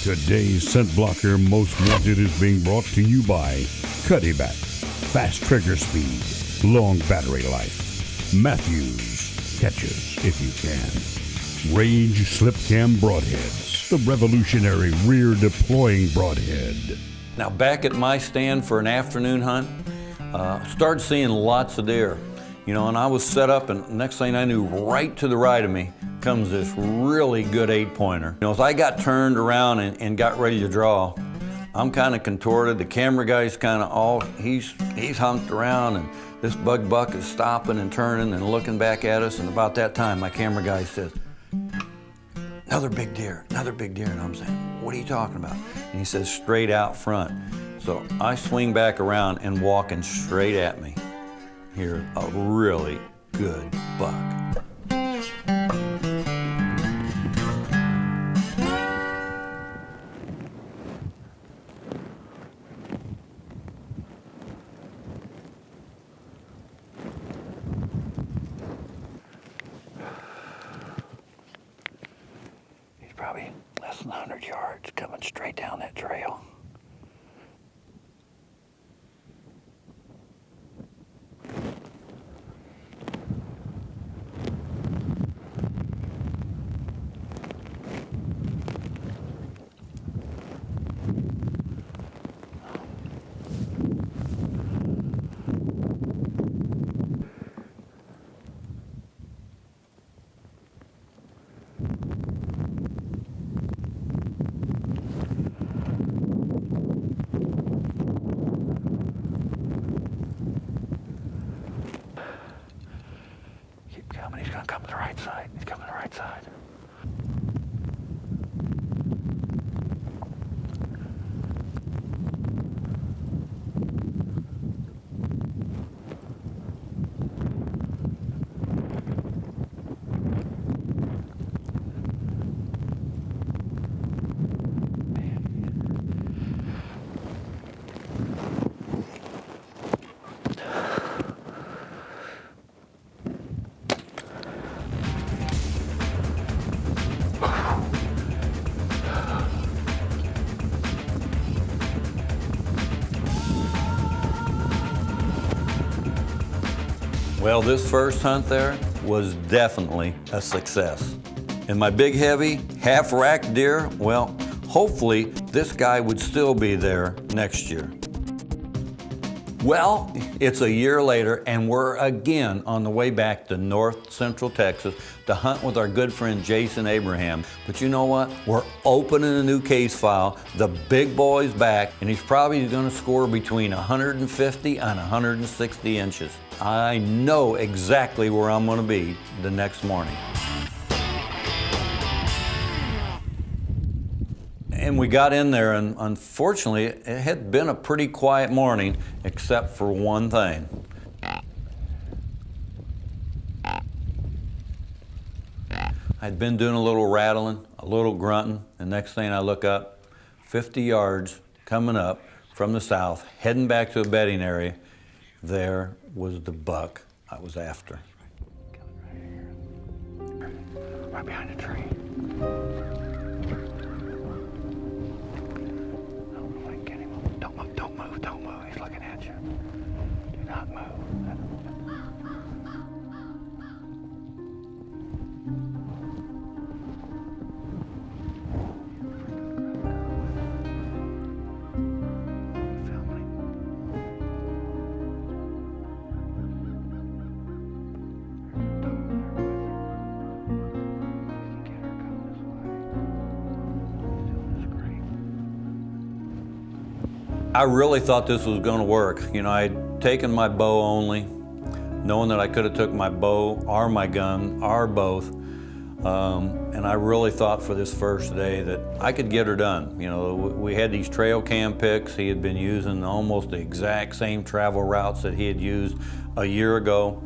Today's Scent Blocker Most Wanted is being brought to you by Cuddyback, fast trigger speed, long battery life. Matthews, catches if you can. Rage Slip Cam Broadheads, the revolutionary rear deploying broadhead. Now back at my stand for an afternoon hunt, started seeing lots of deer. You know, and I was set up, and next thing I knew, right to the right of me comes this really good 8-pointer. You know, as I got turned around and got ready to draw, I'm kind of contorted. The camera guy's kind of he's hunked around, and this buck is stopping and turning and looking back at us. And about that time, my camera guy says, another big deer. And I'm saying, what are you talking about? And he says, straight out front. So I swing back around and walking straight at me. Here's a really good buck. He's probably less than 100 yards coming straight down that trail. He's gonna come to the right side. He's coming to the right side. Well, this first hunt there was definitely a success. And my big, heavy, half-rack deer, well, hopefully this guy would still be there next year. Well, it's a year later, and we're again on the way back to north central Texas to hunt with our good friend Jason Abraham. But you know what? We're opening a new case file. The big boy's back, and he's probably gonna score between 150 and 160 inches. I know exactly where I'm gonna be the next morning. And we got in there, and unfortunately, it had been a pretty quiet morning, except for one thing. I'd been doing a little rattling, a little grunting, and next thing I look up, 50 yards coming up from the south, heading back to a bedding area, there was the buck I was after. Right behind the tree. Don't move, he's looking at you. Do not move. I really thought this was going to work. You know, I'd taken my bow only, knowing that I could have took my bow or my gun or both. And I really thought for this first day that I could get her done. You know, we had these trail cam pics. He had been using almost the exact same travel routes that he had used a year ago.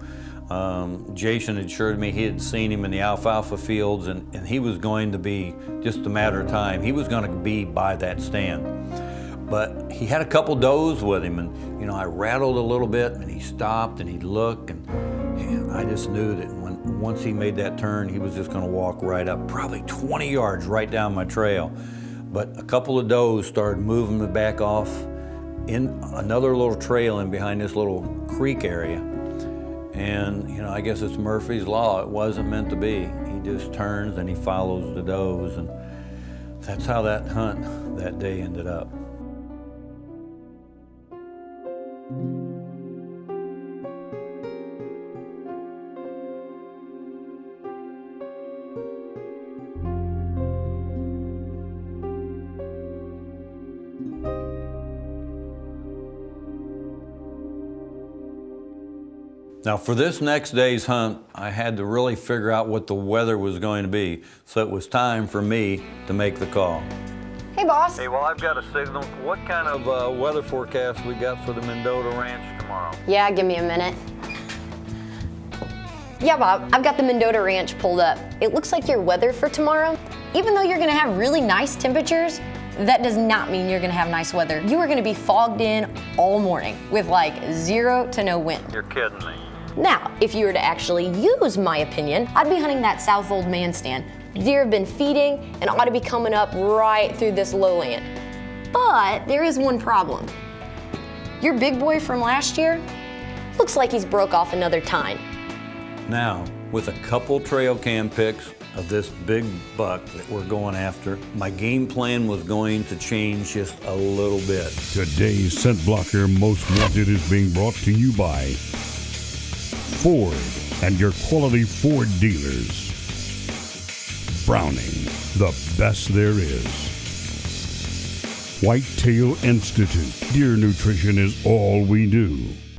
Jason had assured me he had seen him in the alfalfa fields, and he was going to be, just a matter of time, he was going to be by that stand. But he had a couple does with him, and you know, I rattled a little bit, and he stopped and he'd look, and I just knew that once he made that turn, he was just going to walk right up, probably 20 yards right down my trail. But a couple of does started moving me back off in another little trail in behind this little creek area. And, you know, I guess it's Murphy's Law. It wasn't meant to be. He just turns and he follows the does. And that's how that hunt that day ended up. Now for this next day's hunt, I had to really figure out what the weather was going to be. So it was time for me to make the call. Hey, boss. Hey, well, I've got a signal. What kind of weather forecast we got for the Mendota Ranch tomorrow? Yeah, give me a minute. Yeah, Bob, I've got the Mendota Ranch pulled up. It looks like your weather for tomorrow, even though you're gonna have really nice temperatures, that does not mean you're gonna have nice weather. You are gonna be fogged in all morning with like 0 to no wind. You're kidding me. Now, if you were to actually use my opinion, I'd be hunting that South Old Man stand. Deer have been feeding and ought to be coming up right through this lowland. But there is one problem. Your big boy from last year looks like he's broke off another tine. Now, with a couple trail cam pics of this big buck that we're going after, my game plan was going to change just a little bit. Today's Scent Blocker Most Wanted is being brought to you by Ford and your quality Ford dealers. Browning, the best there is. Whitetail Institute. Deer nutrition is all we do.